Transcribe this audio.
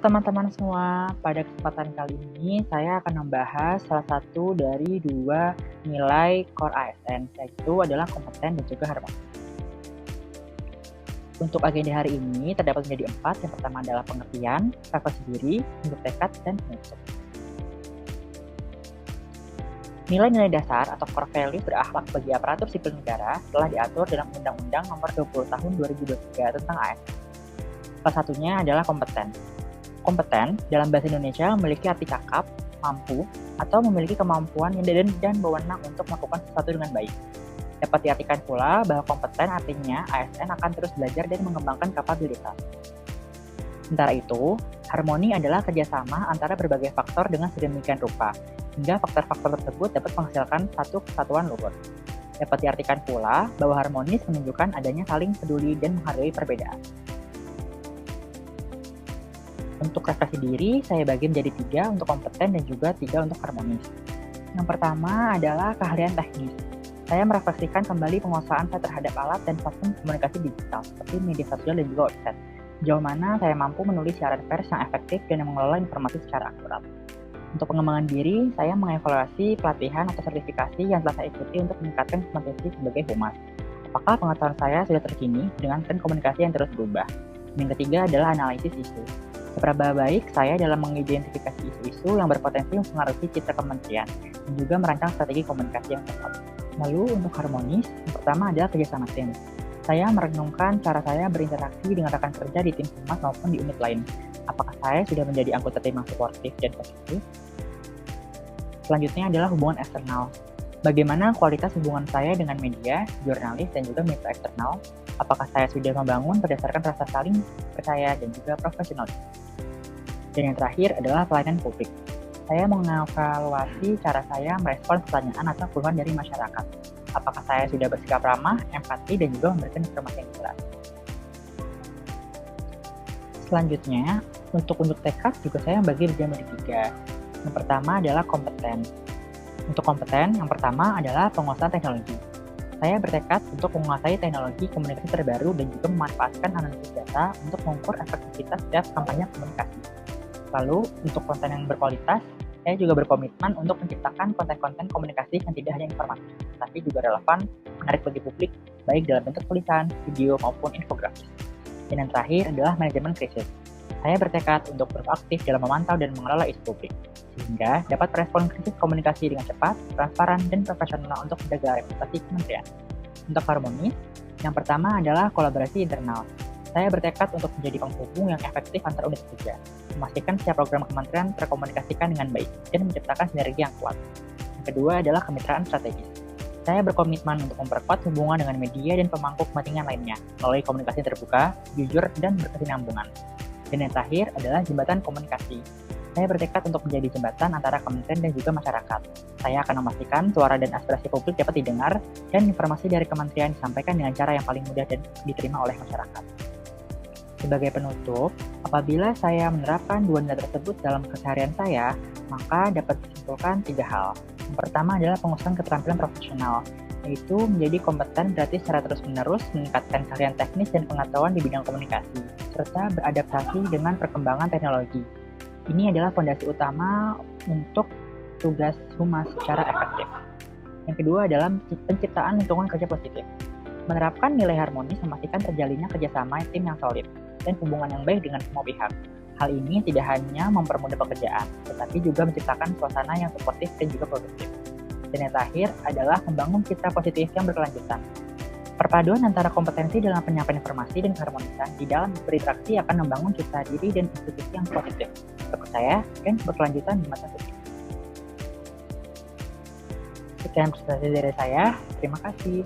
teman-teman semua, pada kesempatan kali ini saya akan membahas salah satu dari dua nilai core ASN, yaitu adalah kompeten dan juga harmoni. Untuk agenda hari ini terdapat menjadi 4, yang pertama adalah pengertian, refleksi diri, bentuk tekad, dan penutup. Nilai-nilai dasar atau core value berakhlak bagi aparatur sipil negara telah diatur dalam Undang-Undang Nomor 20 Tahun 2023 tentang ASN. Salah satunya adalah kompeten. Kompeten dalam bahasa Indonesia memiliki arti cakap, mampu, atau memiliki kemampuan dan wewenang untuk melakukan sesuatu dengan baik. Dapat diartikan pula bahwa kompeten artinya ASN akan terus belajar dan mengembangkan kapabilitas. Sementara itu, harmoni adalah kerjasama antara berbagai faktor dengan sedemikian rupa, hingga faktor-faktor tersebut dapat menghasilkan satu kesatuan luhur. Dapat diartikan pula bahwa harmonis menunjukkan adanya saling peduli dan menghargai perbedaan. Untuk refleksi diri, saya bagi menjadi 3 untuk kompeten dan juga 3 untuk harmonis. Yang pertama adalah keahlian teknis. Saya merefleksikan kembali penguasaan saya terhadap alat dan platform komunikasi digital, seperti media sosial dan juga website. Sejauh mana saya mampu menulis siaran pers yang efektif dan mengelola informasi secara akurat. Untuk pengembangan diri, saya mengevaluasi pelatihan atau sertifikasi yang telah saya ikuti untuk meningkatkan kompetensi sebagai humas. Apakah pengetahuan saya sudah terkini dengan tren komunikasi yang terus berubah? Dan yang ketiga adalah analisis isu. Seberapa baik saya dalam mengidentifikasi isu-isu yang berpotensi mempengaruhi citra kementerian dan juga merancang strategi komunikasi yang tepat. Lalu untuk harmonis, yang pertama adalah kerjasama tim. Saya merenungkan cara saya berinteraksi dengan rekan kerja di tim humas maupun di unit lain. Apakah saya sudah menjadi anggota tim yang suportif dan positif? Selanjutnya adalah hubungan eksternal. Bagaimana kualitas hubungan saya dengan media, jurnalis, dan juga mitra eksternal? Apakah saya sudah membangun berdasarkan rasa saling percaya dan juga profesionalisme? Dan yang terakhir adalah pelayanan publik. Saya mengevaluasi cara saya merespons pertanyaan atau keluhan dari masyarakat. Apakah saya sudah bersikap ramah, empati, dan juga memberikan informasi yang jelas? Selanjutnya, untuk tekad juga saya bagi menjadi 3. Yang pertama adalah kompeten. Untuk kompeten, yang pertama adalah penguasaan teknologi. Saya bertekad untuk menguasai teknologi komunikasi terbaru dan juga memanfaatkan analisis data untuk mengukur efektivitas setiap kampanye komunikasi. Lalu, untuk konten yang berkualitas, saya juga berkomitmen untuk menciptakan konten-konten komunikasi yang tidak hanya informatif, tapi juga relevan, menarik bagi publik, baik dalam bentuk tulisan, video, maupun infografis. Dan yang terakhir adalah manajemen krisis. Saya bertekad untuk beraktif dalam memantau dan mengelola isu publik, sehingga dapat merespon krisis komunikasi dengan cepat, transparan, dan profesional untuk menjaga reputasi kementerian. Untuk harmonis, yang pertama adalah kolaborasi internal. Saya bertekad untuk menjadi penghubung yang efektif antar unit kerja, memastikan setiap program kementerian terkomunikasikan dengan baik, dan menciptakan sinergi yang kuat. Yang kedua adalah kemitraan strategis. Saya berkomitmen untuk memperkuat hubungan dengan media dan pemangku kepentingan lainnya, melalui komunikasi terbuka, jujur, dan berkesinambungan. Dan yang terakhir adalah jembatan komunikasi. Saya bertekad untuk menjadi jembatan antara kementerian dan juga masyarakat. Saya akan memastikan suara dan aspirasi publik dapat didengar, dan informasi dari kementerian disampaikan dengan cara yang paling mudah dan diterima oleh masyarakat. Sebagai penutup, apabila saya menerapkan 2 nilai tersebut dalam keseharian saya, maka dapat disimpulkan 3 hal. Yang pertama adalah penguasaan keterampilan profesional, yaitu menjadi kompeten berarti secara terus-menerus meningkatkan keahlian teknis dan pengetahuan di bidang komunikasi, serta beradaptasi dengan perkembangan teknologi. Ini adalah fondasi utama untuk tugas humas secara efektif. Yang kedua adalah penciptaan lingkungan kerja positif. Menerapkan nilai harmonis memastikan terjalinnya kerjasama tim yang solid dan hubungan yang baik dengan semua pihak. Hal ini tidak hanya mempermudah pekerjaan, tetapi juga menciptakan suasana yang suportif dan juga produktif. Dan yang terakhir adalah membangun citra positif yang berkelanjutan. Perpaduan antara kompetensi dalam penyampaian informasi dan keharmonisan di dalam berinteraksi akan membangun citra diri dan institusi yang positif, terpercaya, dan berkelanjutan di masa depan. Sekian presentasi dari saya, terima kasih.